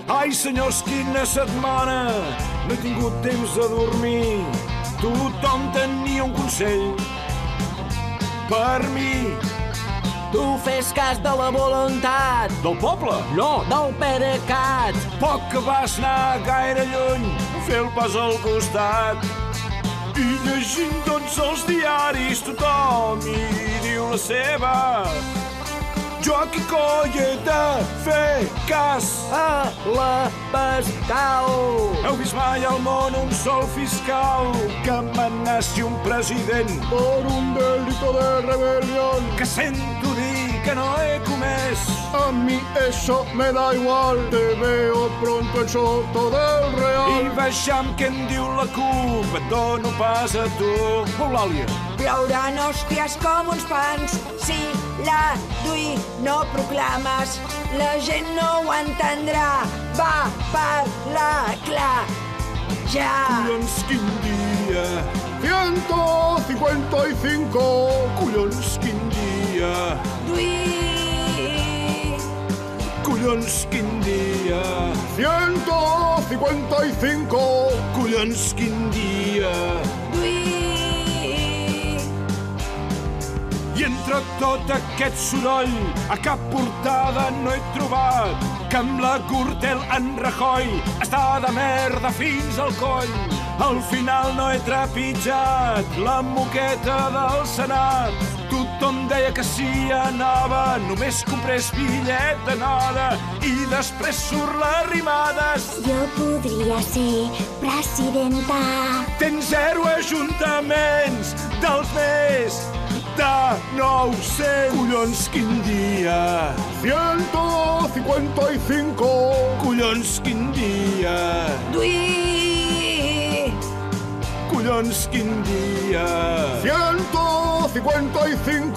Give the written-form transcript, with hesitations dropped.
Ai, senyors, quina setmana! No he tingut temps de dormir. Tothom tenia un consell per mi. Tu fes cas de la voluntat. Del poble? No, del PDeCAT. Poc que vas anar gaire lluny, fer el pas al costat. I llegint tots els diaris tothom hi diu la seva. Jo aquí coi he de fer cas A la Pascal. Heu vist mai al món un sol fiscal que amenaci un president por un delito de rebelión? que sento dir que no he comès? A mí eso me da igual, te veo pronto en Soto del I Real. vejam què en diu la CUP, et dono pas a tu. Eulàlia. Plouran hòsties com uns pans si la Dui no proclames. La gent no ho entendrà. Va, parla clar. Ja. Collons, quin dia. 155. Collons, quin dia. Dui. Collons, quin dia. 155. Collons, quin dia. Dui. I entre tot aquest soroll, a cap portada no he trobat que amb la Gürtel en Rajoy està de merda fins al coll. Al final no he trepitjat la moqueta del Senat. Tothom deia que si anava només comprés bitllet d'anada i després surt les rimades. Jo podria ser presidenta. Tens 0 ajuntaments dels més de 900. Collons, quin dia. 155. Collons, quin dia. Dui. Collons, quin dia. 155.